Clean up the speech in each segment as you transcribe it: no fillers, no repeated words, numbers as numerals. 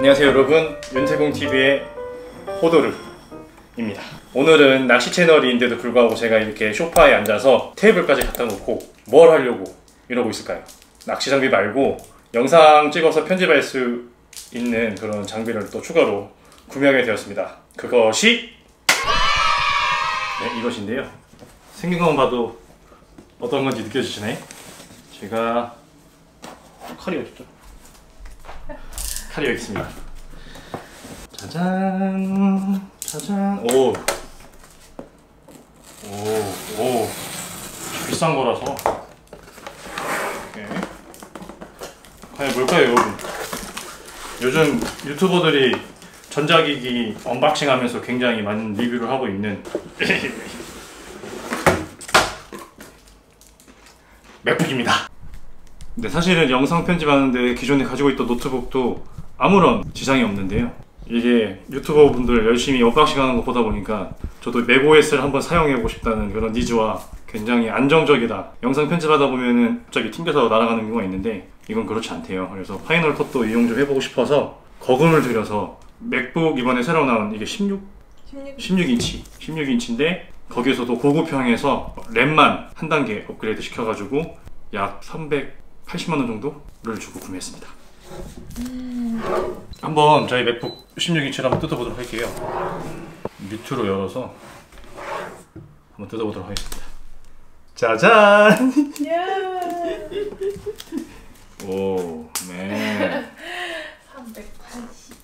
안녕하세요 여러분, 윤태공TV의 호도르입니다. 오늘은 낚시 채널인데도 불구하고 제가 이렇게 소파에 앉아서 테이블까지 갖다 놓고 뭘 하려고 이러고 있을까요? 낚시 장비 말고 영상 찍어서 편집할 수 있는 그런 장비를 또 추가로 구매하게 되었습니다. 그것이 이것인데요. 생긴 것만 봐도 어떤 건지 느껴지시나요? 제가 칼이 어딨죠? 칼이 여기 있습니다. 짜잔, 짜잔. 오, 비싼 거라서. 네. 과연 뭘까요, 여러분? 요즘 유튜버들이 전자기기 언박싱 하면서 굉장히 많은 리뷰를 하고 있는 맥북입니다. 근데 사실은 영상 편집하는데 기존에 가지고 있던 노트북도 아무런 지장이 없는데요. 이게 유튜버 분들 열심히 언박싱 하는 거 보다 보니까 저도 맥OS를 한번 사용해보고 싶다는 그런 니즈와 굉장히 안정적이다, 영상 편집하다 보면은 갑자기 튕겨서 날아가는 경우가 있는데 이건 그렇지 않대요. 그래서 파이널 컷도 이용 좀 해보고 싶어서 거금을 들여서 맥북 이번에 새로 나온 이게 16인치인데 거기에서도 고급형에서 램만 한 단계 업그레이드 시켜가지고 약 380만원 정도를 주고 구매했습니다. 한번 저희 맥북 16인치를 한번 뜯어보도록 할게요. 밑으로 열어서 한번 뜯어보도록 하겠습니다. 짜잔! 오, 네. 380.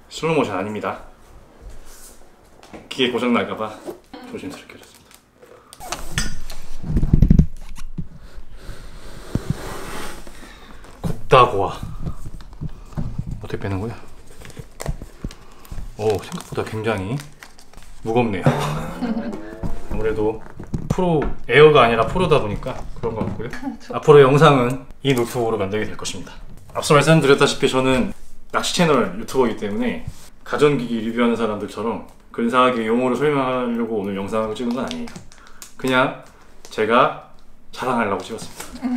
슬로모션 아닙니다. 기계 고장 날까봐 조심스럽게 해줬습니다. 곱다 고와. 어떻게 빼는 거야? 오, 생각보다 굉장히 무겁네요. 아무래도 프로 에어가 아니라 프로다 보니까 그런 것 같고요. 앞으로 영상은 이 노트북으로 만들게 될 것입니다. 앞서 말씀드렸다시피 저는 낚시 채널 유튜버이기 때문에 가전기기 리뷰하는 사람들처럼 근사하게 용어를 설명하려고 오늘 영상을 찍은 건 아니에요. 그냥 제가 자랑하려고 찍었습니다.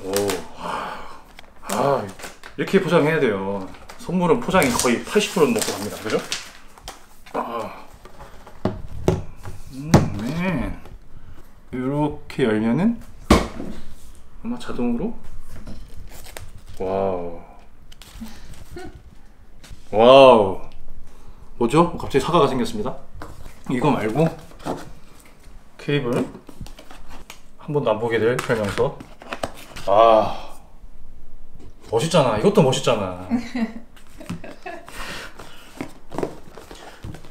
오, 이렇게 포장해야 돼요. 선물은 포장이 거의 80%는 먹고 갑니다. 그죠? 네. 이렇게 열면은 아마 자동으로 와우. 뭐죠? 갑자기 사과가 생겼습니다. 이거 말고 케이블 한 번도 안 보게 될 설명서. 멋있잖아. 이것도 멋있잖아.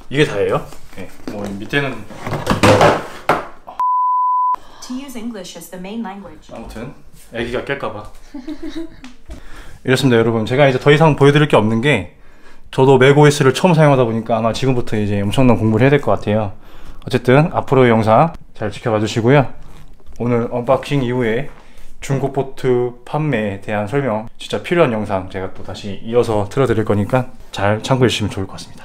이게 다예요. 네. 뭐 밑에는 To use English as the main language. 아무튼 애기가 깰까봐 이렇습니다. 여러분, 제가 이제 더 이상 보여드릴 게 없는 게, 저도 맥OS를 처음 사용하다 보니까 아마 지금부터 이제 엄청난 공부를 해야 될 것 같아요. 어쨌든 앞으로의 영상 잘 지켜봐 주시고요. 오늘 언박싱 이후에 중고 보트 판매에 대한 설명, 진짜 필요한 영상 제가 또 다시 이어서 틀어드릴 거니까 잘 참고해 주시면 좋을 것 같습니다.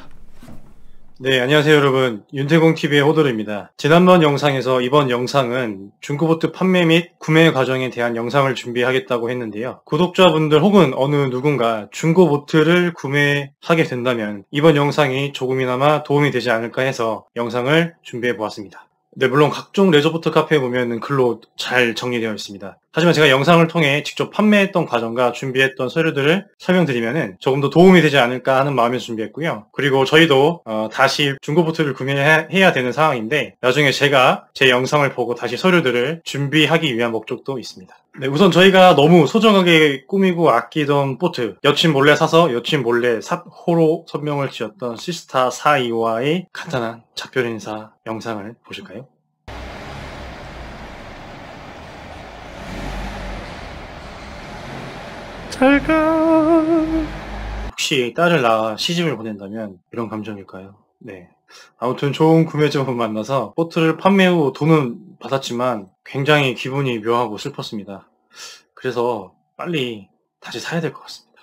네, 안녕하세요 여러분, 윤태공TV의 호도르입니다. 지난번 영상에서 이번 영상은 중고보트 판매 및 구매 과정에 대한 영상을 준비하겠다고 했는데요. 구독자분들 혹은 어느 누군가 중고보트를 구매하게 된다면 이번 영상이 조금이나마 도움이 되지 않을까 해서 영상을 준비해 보았습니다. 네, 물론 각종 레저보트 카페에 보면 글로 잘 정리되어 있습니다. 하지만 제가 영상을 통해 직접 판매했던 과정과 준비했던 서류들을 설명드리면 조금 더 도움이 되지 않을까 하는 마음에서 준비했고요. 그리고 저희도 다시 중고보트를 구매해야 되는 상황인데 나중에 제가 제 영상을 보고 다시 서류들을 준비하기 위한 목적도 있습니다. 네, 우선 저희가 너무 소중하게 꾸미고 아끼던 보트, 여친 몰래 사서 여친 몰래 삽호로 선명을 지었던 시스타 425와의 간단한 작별 인사 영상을 보실까요? 잘가. 혹시 딸을 낳아 시집을 보낸다면 이런 감정일까요? 네. 아무튼 좋은 구매자분 만나서 보트를 판매 후 돈은 받았지만 굉장히 기분이 묘하고 슬펐습니다. 그래서 빨리 다시 사야 될 것 같습니다.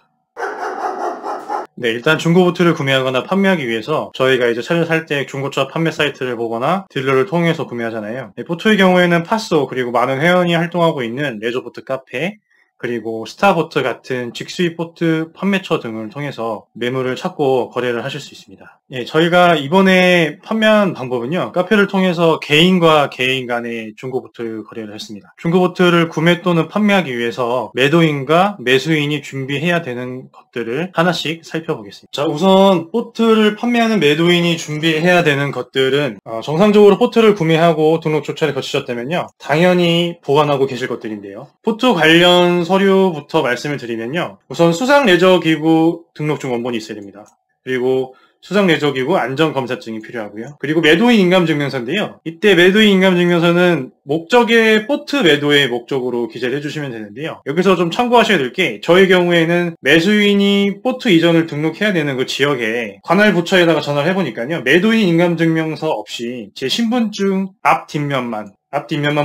네, 일단 중고보트를 구매하거나 판매하기 위해서 저희가 이제 차를 살 때 중고차 판매 사이트를 보거나 딜러를 통해서 구매하잖아요. 네, 보트의 경우에는 파소 그리고 많은 회원이 활동하고 있는 레저보트 카페 그리고 스타보트 같은 직수입 보트 판매처 등을 통해서 매물을 찾고 거래를 하실 수 있습니다. 예, 저희가 이번에 판매한 방법은요. 카페를 통해서 개인과 개인 간의 중고보트 거래를 했습니다. 중고보트를 구매 또는 판매하기 위해서 매도인과 매수인이 준비해야 되는 것들을 하나씩 살펴보겠습니다. 자, 우선 보트를 판매하는 매도인이 준비해야 되는 것들은 정상적으로 보트를 구매하고 등록 조차를 거치셨다면요. 당연히 보관하고 계실 것들인데요. 보트 관련 서류부터 말씀을 드리면요. 우선 수상레저기구 등록증 원본이 있어야 됩니다. 그리고 수상레저기구 안전검사증이 필요하고요. 그리고 매도인 인감증명서인데요. 이때 매도인 인감증명서는 목적의 보트 매도의 목적으로 기재를 해주시면 되는데요. 여기서 좀 참고하셔야 될 게 저희 경우에는 매수인이 보트 이전을 등록해야 되는 그 지역에 관할 부처에다가 전화를 해보니까요. 매도인 인감증명서 없이 제 신분증 앞 뒷면만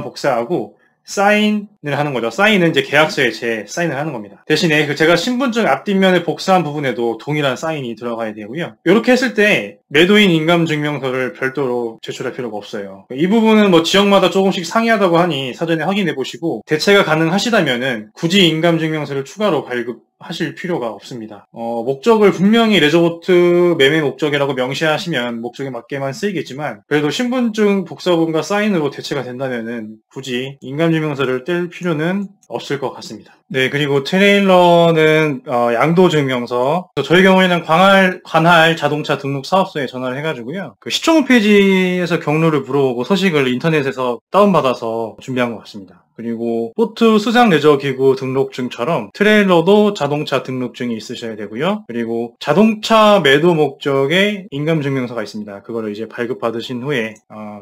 복사하고 사인을 하는 거죠. 사인은 이제 계약서에 제 사인을 하는 겁니다. 대신에 제가 신분증 앞뒷면에 복사한 부분에도 동일한 사인이 들어가야 되고요. 이렇게 했을 때 매도인 인감증명서를 별도로 제출할 필요가 없어요. 이 부분은 뭐 지역마다 조금씩 상이하다고 하니 사전에 확인해 보시고 대체가 가능하시다면은 굳이 인감증명서를 추가로 발급하실 필요가 없습니다. 목적을 분명히 레저보트 매매 목적이라고 명시하시면 목적에 맞게만 쓰이겠지만 그래도 신분증 복사본과 사인으로 대체가 된다면은 굳이 인감증명서를 뗄 필요는 없을 것 같습니다. 네, 그리고 트레일러는 양도증명서. 저희 경우에는 관할 자동차 등록 사업소에 전화를 해가지고요. 그 시청 홈페이지에서 경로를 물어보고 서식을 인터넷에서 다운받아서 준비한 것 같습니다. 그리고 보트 수상 레저 기구 등록증처럼 트레일러도 자동차 등록증이 있으셔야 되고요. 그리고 자동차 매도 목적의 인감증명서가 있습니다. 그거를 이제 발급받으신 후에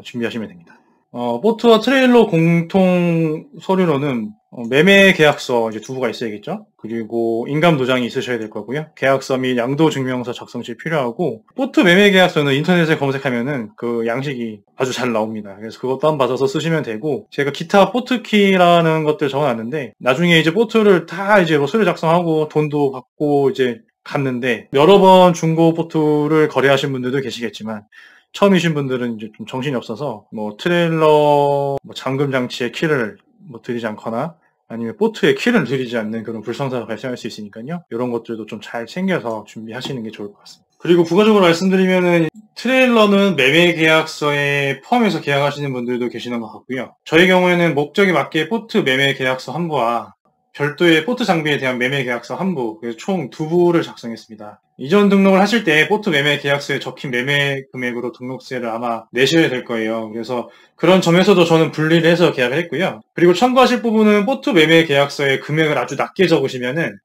준비하시면 됩니다. 보트와 트레일러 공통 서류로는 매매 계약서 이제 두부가 있어야겠죠. 그리고 인감 도장이 있으셔야 될 거고요. 계약서 및 양도 증명서 작성시 필요하고 보트 매매 계약서는 인터넷에 검색하면은 그 양식이 아주 잘 나옵니다. 그래서 그거 다운받아서 쓰시면 되고 제가 기타 보트키라는 것들 적어놨는데 나중에 이제 보트를 다 이제 뭐 서류 작성하고 돈도 받고 이제 갔는데 여러 번 중고 보트를 거래하신 분들도 계시겠지만 처음이신 분들은 이제 좀 정신이 없어서 뭐 트레일러 잠금 장치에 키를 드리지 않거나 아니면 보트에 키를 들이지 않는 그런 불상사가 발생할 수 있으니까요. 이런 것들도 좀 잘 챙겨서 준비하시는 게 좋을 것 같습니다. 그리고 부가적으로 말씀드리면은 트레일러는 매매 계약서에 포함해서 계약하시는 분들도 계시는 것 같고요. 저희 경우에는 목적에 맞게 보트 매매 계약서 한 부와 별도의 보트 장비에 대한 매매 계약서 한 부, 그래서 총 2부를 작성했습니다. 이전 등록을 하실 때 보트 매매 계약서에 적힌 매매 금액으로 등록세를 아마 내셔야 될 거예요. 그래서 그런 점에서도 저는 분리를 해서 계약을 했고요. 그리고 참고하실 부분은 보트 매매 계약서에 금액을 아주 낮게 적으시면은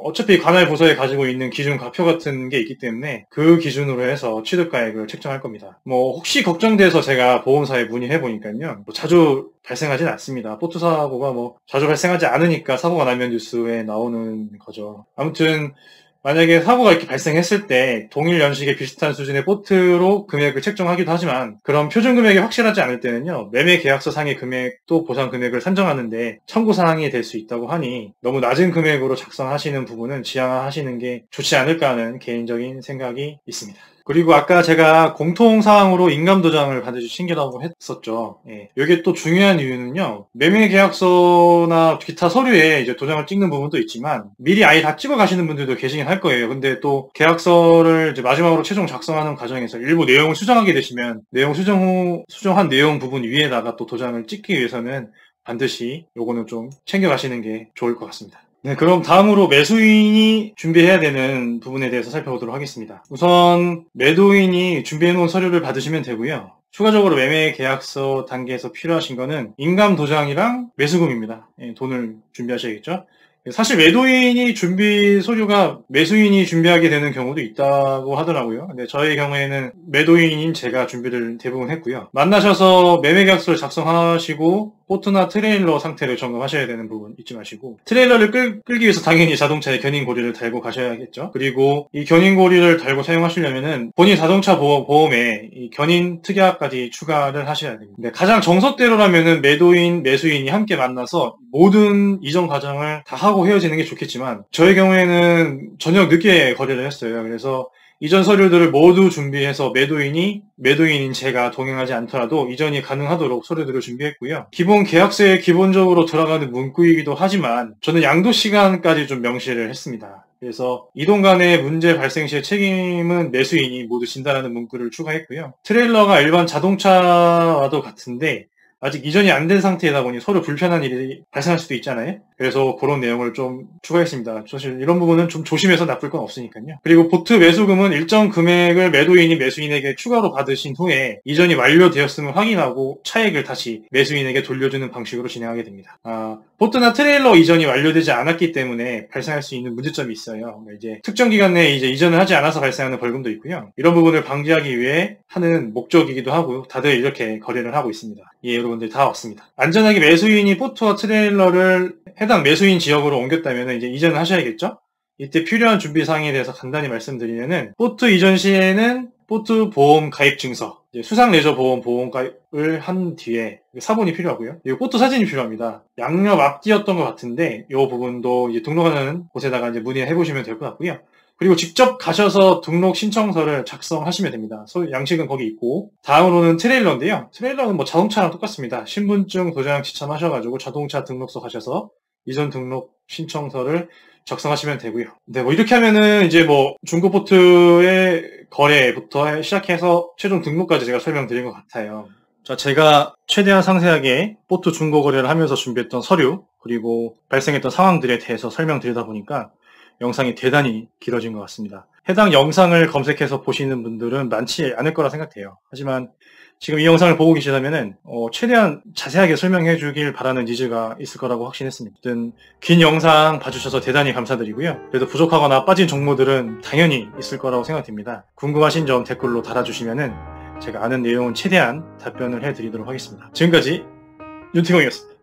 어차피 관할 부서에 가지고 있는 기준 가표 같은 게 있기 때문에 그 기준으로 해서 취득가액을 책정할 겁니다. 혹시 걱정돼서 제가 보험사에 문의해 보니까요. 자주 발생하진 않습니다. 보트 사고가 자주 발생하지 않으니까 사고가 나면 뉴스에 나오는 거죠. 아무튼 만약에 사고가 이렇게 발생했을 때 동일 연식의 비슷한 수준의 보트로 금액을 책정하기도 하지만 그런 표준 금액이 확실하지 않을 때는요. 매매 계약서 상의 금액도 보상 금액을 산정하는데 참고사항이 될 수 있다고 하니 너무 낮은 금액으로 작성하시는 부분은 지양하시는 게 좋지 않을까 하는 개인적인 생각이 있습니다. 그리고 아까 제가 공통사항으로 인감도장을 반드시 챙기라고 했었죠. 이게 또 중요한 이유는요. 매매계약서나 기타 서류에 이제 도장을 찍는 부분도 있지만 미리 아예 다 찍어 가시는 분들도 계시긴 할 거예요. 근데 또 계약서를 이제 마지막으로 최종 작성하는 과정에서 일부 내용을 수정하게 되시면 내용 수정 후 수정한 내용 부분 위에다가 또 도장을 찍기 위해서는 반드시 요거는 좀 챙겨 가시는 게 좋을 것 같습니다. 네, 그럼 다음으로 매수인이 준비해야 되는 부분에 대해서 살펴보도록 하겠습니다. 우선 매도인이 준비해놓은 서류를 받으시면 되고요. 추가적으로 매매 계약서 단계에서 필요하신 거는 인감 도장이랑 매수금입니다. 돈을 준비하셔야겠죠. 사실 매도인이 준비 서류가 매수인이 준비하게 되는 경우도 있다고 하더라고요. 근데 저의 경우에는 매도인인 제가 준비를 대부분 했고요. 만나셔서 매매 계약서를 작성하시고 보트나 트레일러 상태를 점검하셔야 되는 부분 잊지 마시고 트레일러를 끌기 위해서 당연히 자동차에 견인고리를 달고 가셔야겠죠. 그리고 이 견인고리를 달고 사용하시려면은 본인 자동차 보험에 이 견인 특약까지 추가를 하셔야 됩니다. 가장 정석대로라면은 매도인, 매수인이 함께 만나서 모든 이전 과정을 다 하고 하고 헤어지는 게 좋겠지만 저의 경우에는 저녁 늦게 거래를 했어요. 그래서 이전 서류들을 모두 준비해서 매도인인 제가 동행하지 않더라도 이전이 가능하도록 서류들을 준비했고요. 기본 계약서에 기본적으로 들어가는 문구이기도 하지만 저는 양도 시간까지 좀 명시를 했습니다. 그래서 이동 간의 문제 발생 시의 책임은 매수인이 모두 진다라는 문구를 추가했고요. 트레일러가 일반 자동차와도 같은데 아직 이전이 안 된 상태이다 보니 서로 불편한 일이 발생할 수도 있잖아요. 그래서 그런 내용을 좀 추가했습니다. 사실 이런 부분은 좀 조심해서 나쁠 건 없으니까요. 그리고 보트 매수금은 일정 금액을 매도인이 매수인에게 추가로 받으신 후에 이전이 완료되었음을 확인하고 차액을 다시 매수인에게 돌려주는 방식으로 진행하게 됩니다. 보트나 트레일러 이전이 완료되지 않았기 때문에 발생할 수 있는 문제점이 있어요. 이제 특정 기간 내에 이제 이전을 하지 않아서 발생하는 벌금도 있고요. 이런 부분을 방지하기 위해 하는 목적이기도 하고 다들 이렇게 거래를 하고 있습니다. 예, 여러분들 다 왔습니다. 안전하게 매수인이 보트와 트레일러를 해당 매수인 지역으로 옮겼다면 이제 이전을 하셔야겠죠? 이때 필요한 준비사항에 대해서 간단히 말씀드리면은 보트 이전 시에는 보트 보험 가입 증서, 수상 레저 보험 가입을 한 뒤에 사본이 필요하고요. 그리고 보트 사진이 필요합니다. 양옆 앞뒤였던 것 같은데 이 부분도 이제 등록하는 곳에다가 이제 문의해 보시면 될 것 같고요. 그리고 직접 가셔서 등록 신청서를 작성하시면 됩니다. 양식은 거기 있고 다음으로는 트레일러인데요. 트레일러는 뭐 자동차랑 똑같습니다. 신분증 도장 지참하셔가지고 자동차 등록소 가셔서 이전 등록 신청서를 작성하시면 되고요. 네, 뭐 이렇게 하면은 이제 뭐 중고보트의 거래부터 시작해서 최종 등록까지 제가 설명드린 것 같아요. 자, 제가 최대한 상세하게 보트 중고 거래를 하면서 준비했던 서류 그리고 발생했던 상황들에 대해서 설명드리다 보니까 영상이 대단히 길어진 것 같습니다. 해당 영상을 검색해서 보시는 분들은 많지 않을 거라 생각해요. 하지만 지금 이 영상을 보고 계시다면은 최대한 자세하게 설명해 주길 바라는 니즈가 있을 거라고 확신했습니다. 어쨌든 긴 영상 봐주셔서 대단히 감사드리고요. 그래도 부족하거나 빠진 정보들은 당연히 있을 거라고 생각됩니다. 궁금하신 점 댓글로 달아주시면은 제가 아는 내용은 최대한 답변을 해드리도록 하겠습니다. 지금까지 윤태공이었습니다.